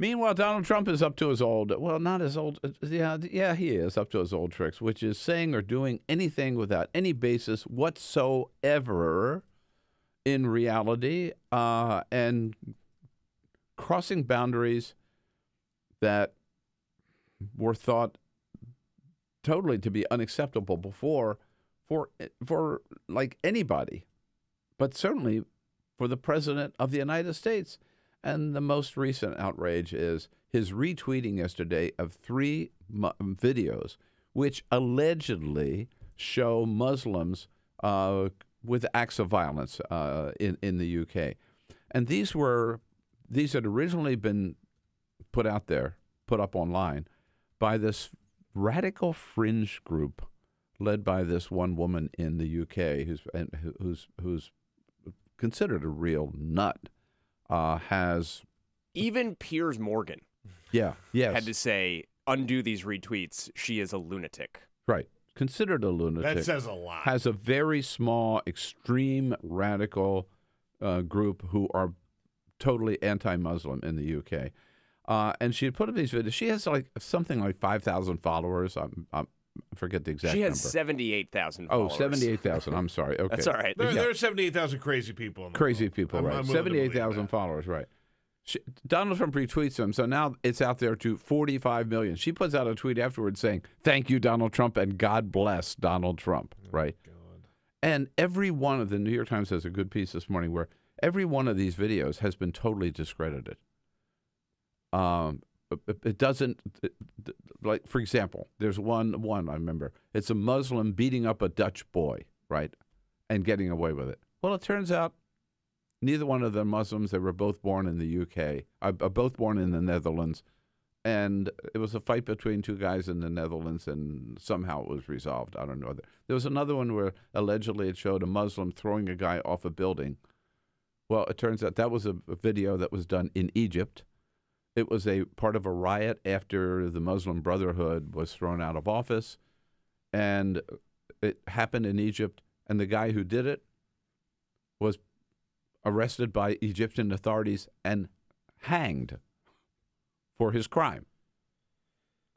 Meanwhile, Donald Trump is up to his old, well, not his old, yeah, he is up to his old tricks, which is saying or doing anything without any basis whatsoever in reality, and crossing boundaries that were thought totally to be unacceptable before for like anybody, but certainly for the President of the United States. And the most recent outrage is his retweeting yesterday of 3 videos which allegedly show Muslims with acts of violence in the UK. And these had originally been put up online by this radical fringe group led by this one woman in the UK who's considered a real nut. Has even Piers Morgan had to say, undo these retweets. She is a lunatic. Right. Considered a lunatic. That says a lot. Has a very small, extreme radical group who are totally anti-Muslim in the UK. And she had put up these videos. She has something like 5,000 followers. I forget the exact number. She has 78,000 followers. Oh, 78,000. I'm sorry. Okay. That's all right. There are 78,000 crazy people in the Crazy world. people, I'm right. willing to 78,000 followers, right. Donald Trump retweets them, so now it's out there to 45 million. She puts out a tweet afterwards saying, "Thank you, Donald Trump, and God bless Donald Trump," right? God. And every one of the New York Times has a good piece this morning where every one of these videos has been totally discredited. It doesn't, like, for example, there's one I remember. It's a Muslim beating up a Dutch boy, right, and getting away with it. Well, it turns out neither one of them Muslims. They were both born in the UK, both born in the Netherlands, and it was a fight between 2 guys in the Netherlands, and somehow it was resolved. I don't know. There was another one where allegedly it showed a Muslim throwing a guy off a building. Well, it turns out that was a video that was done in Egypt. It was a part of a riot after the Muslim Brotherhood was thrown out of office, and it happened in Egypt, and the guy who did it was arrested by Egyptian authorities and hanged for his crime.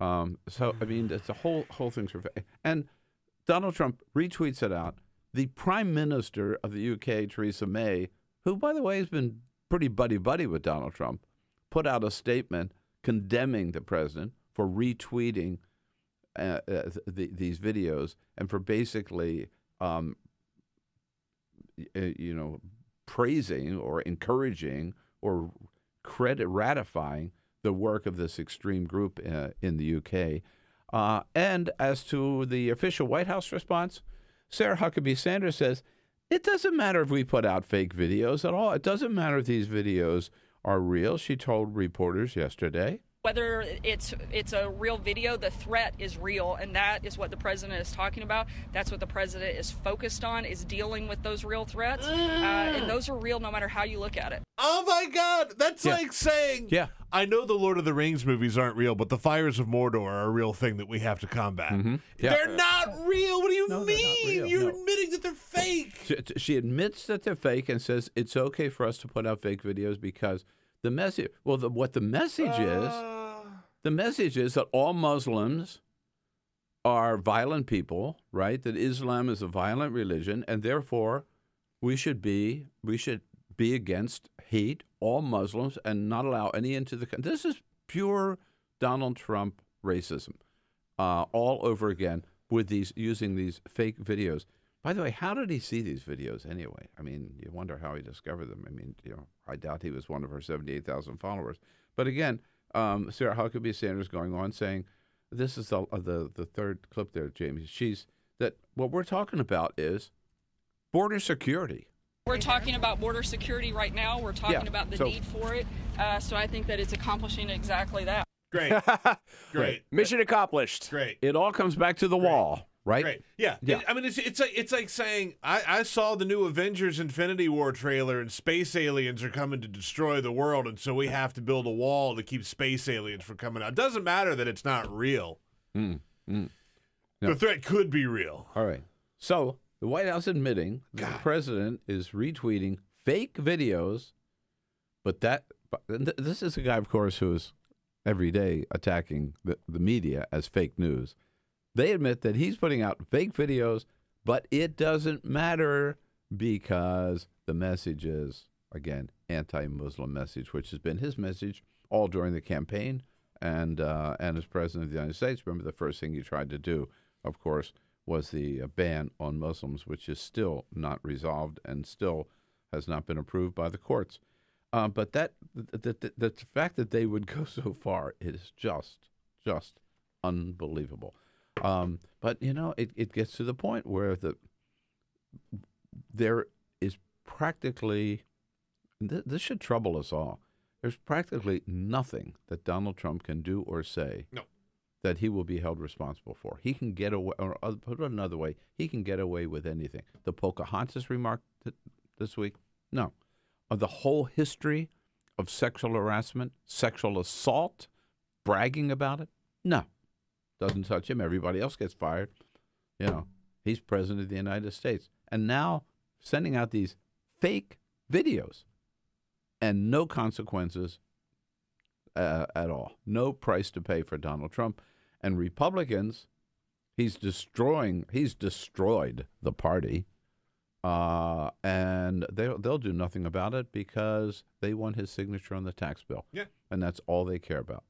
So, I mean, it's the whole thing's and Donald Trump retweets it out. The Prime Minister of the UK, Theresa May, who, by the way, has been pretty buddy-buddy with Donald Trump, put out a statement condemning the president for retweeting these videos and for basically, praising or encouraging or ratifying the work of this extreme group in the UK. And as to the official White House response, Sarah Huckabee Sanders says, it doesn't matter if we put out fake videos at all. It doesn't matter if these videos are real, she told reporters yesterday. Whether it's a real video, the threat is real, and that is what the president is talking about. That's what the president is focused on, is dealing with those real threats. And those are real no matter how you look at it. Oh, my God. That's like saying, I know the Lord of the Rings movies aren't real, but the fires of Mordor are a real thing that we have to combat. Mm-hmm. Yeah. They're not real. What do you mean? You're No. admitting that they're fake. She admits that they're fake and says it's okay for us to put out fake videos because the message, what the message is, the message is that all Muslims are violent people, right? That Islam is a violent religion, and therefore we should be against hate all Muslims and not allow any into the country. This is pure Donald Trump racism, all over again with using these fake videos. By the way, how did he see these videos anyway? I mean, you wonder how he discovered them. I mean, I doubt he was one of her 78,000 followers. But again, Sarah Huckabee Sanders going on saying, this is the third clip there, Jamie. What we're talking about is border security. We're talking about border security right now. We're talking about the need for it. So I think that it's accomplishing exactly that. Great. Mission accomplished. Great. It all comes back to the wall, right? Great. Yeah. I mean, it's like saying I saw the new Avengers Infinity War trailer, and space aliens are coming to destroy the world, and so we have to build a wall to keep space aliens from coming out. It doesn't matter that it's not real. No. The threat could be real. All right. So the White House admitting that the president is retweeting fake videos, but that This is a guy, of course, who is every day attacking the media as fake news. They admit that he's putting out fake videos, but it doesn't matter because the message is, again, anti-Muslim message, which has been his message all during the campaign and as president of the United States. Remember, the first thing he tried to do, of course, was the ban on Muslims, which is still not resolved and still has not been approved by the courts. But the fact that they would go so far is just unbelievable. But, you know, it gets to the point where there is practically, this should trouble us all, there's practically nothing that Donald Trump can do or say that he will be held responsible for. He can get away, or put it another way, he can get away with anything. The Pocahontas remark this week? No. Of the whole history of sexual harassment, sexual assault, bragging about it? No. Doesn't touch him. Everybody else gets fired. You know, he's president of the United States. And now sending out these fake videos and no consequences at all. No price to pay for Donald Trump. And Republicans, he's destroyed the party. And they'll do nothing about it because they want his signature on the tax bill. Yeah. And that's all they care about.